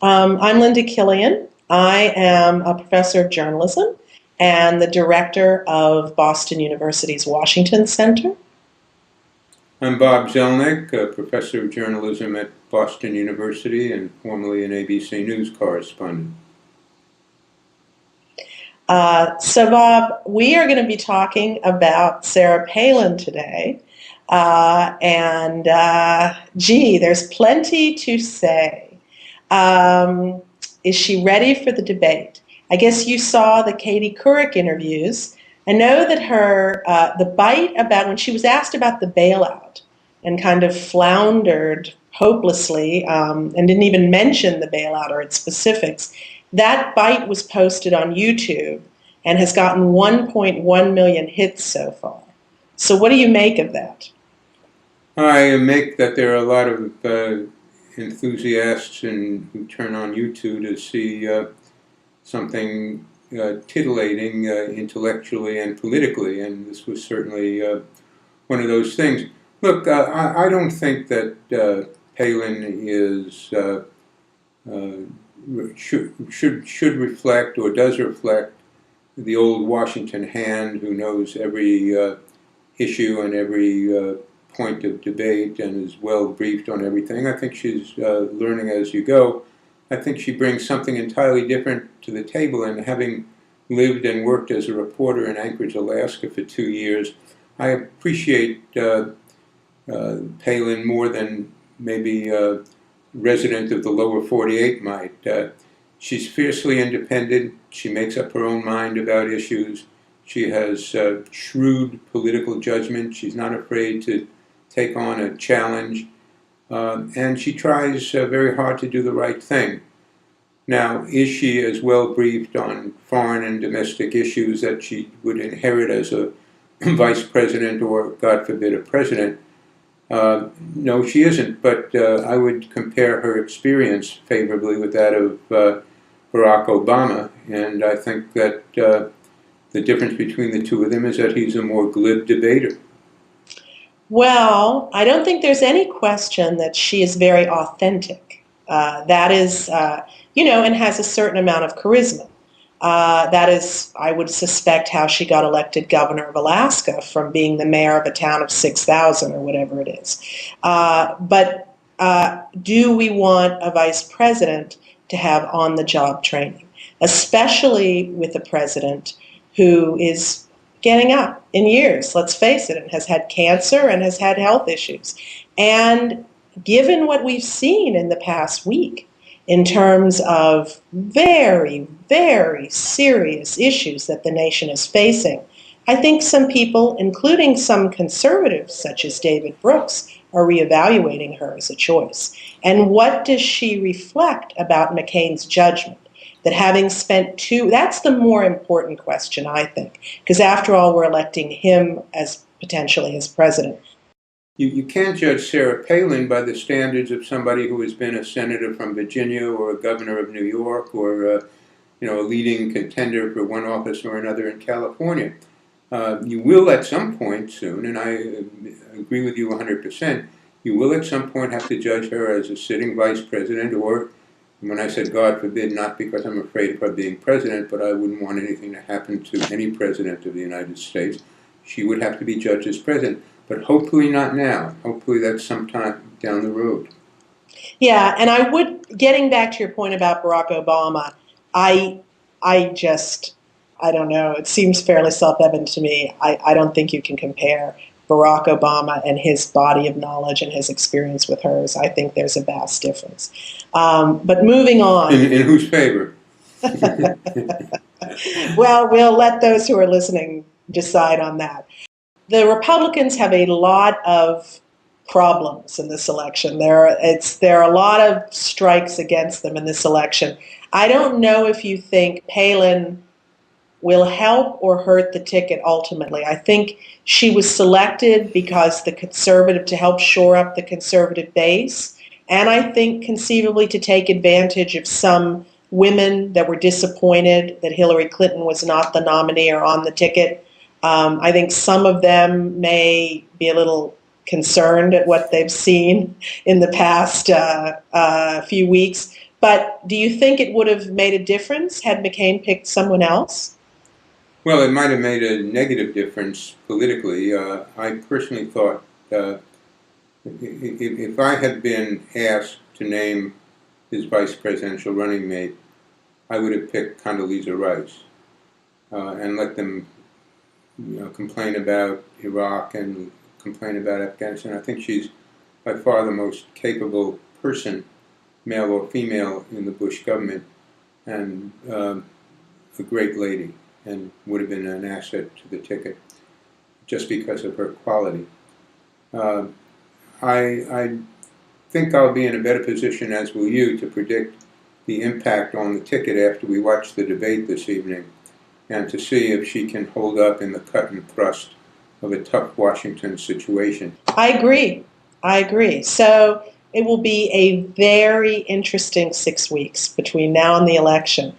I'm Linda Killian. I am a professor of journalism and the director of Boston University's Washington Center. I'm Bob Zelnick, a professor of journalism at Boston University and formerly an ABC News correspondent. So, Bob, we are going to be talking about Sarah Palin today. Gee, there's plenty to say. Is she ready for the debate? I guess you saw the Katie Couric interviews. I know that the bite about when she was asked about the bailout and kind of floundered hopelessly and didn't even mention the bailout or its specifics, that bite was posted on YouTube and has gotten 1.1 million hits so far. So what do you make of that? I make that there are a lot of enthusiasts who turn on YouTube to see something titillating intellectually and politically, and this was certainly one of those things. Look, I don't think that Palin is should reflect or does reflect the old Washington hand who knows every issue and every point of debate and is well briefed on everything. I think she's learning as you go. I think she brings something entirely different to the table, and having lived and worked as a reporter in Anchorage, Alaska for 2 years, I appreciate Palin more than maybe a resident of the lower 48 might. She's fiercely independent. She makes up her own mind about issues. She has shrewd political judgment. She's not afraid to take on a challenge. And she tries very hard to do the right thing. Now, is she as well briefed on foreign and domestic issues that she would inherit as a vice president or, God forbid, a president? No, she isn't, but I would compare her experience favorably with that of Barack Obama, and I think that the difference between the two of them is that he's a more glib debater. Well, I don't think there's any question that she is very authentic. That is, and has a certain amount of charisma. That is, I would suspect, how she got elected governor of Alaska from being the mayor of a town of 6,000 or whatever it is. But do we want a vice president to have on-the-job training, especially with a president who is getting up in years, let's face it, and has had cancer and has had health issues? And given what we've seen in the past week, in terms of very, very serious issues that the nation is facing, I think some people, including some conservatives such as David Brooks, are reevaluating her as a choice. And what does she reflect about McCain's judgment? That having spent that's the more important question, I think, because after all, we're electing him as potentially as president. You can't judge Sarah Palin by the standards of somebody who has been a senator from Virginia or a governor of New York or a leading contender for one office or another in California. You will at some point soon, and I agree with you 100%, you will at some point have to judge her as a sitting vice president, or, when I said God forbid, not because I'm afraid of her being president, but I wouldn't want anything to happen to any president of the United States. She would have to be judged as president. But hopefully not now. Hopefully that's sometime down the road. Yeah, and getting back to your point about Barack Obama, I don't know, it seems fairly self-evident to me. I don't think you can compare Barack Obama and his body of knowledge and his experience with hers. I think there's a vast difference. But moving on. In whose favor? Well, we'll let those who are listening decide on that. The Republicans have a lot of problems in this election. There are a lot of strikes against them in this election. I don't know if you think Palin will help or hurt the ticket ultimately. I think she was selected because to help shore up the conservative base, and I think conceivably to take advantage of some women that were disappointed that Hillary Clinton was not the nominee or on the ticket. I think some of them may be a little concerned at what they've seen in the past few weeks. But do you think it would have made a difference had McCain picked someone else? Well, it might have made a negative difference politically. I personally thought if I had been asked to name his vice presidential running mate, I would have picked Condoleezza Rice and let them, complain about Iraq and complain about Afghanistan. I think she's by far the most capable person, male or female, in the Bush government, and a great lady, and would have been an asset to the ticket just because of her quality. I think I'll be in a better position, as will you, to predict the impact on the ticket after we watch the debate this evening, and to see if she can hold up in the cut and thrust of a tough Washington situation. I agree. I agree. So it will be a very interesting 6 weeks between now and the election.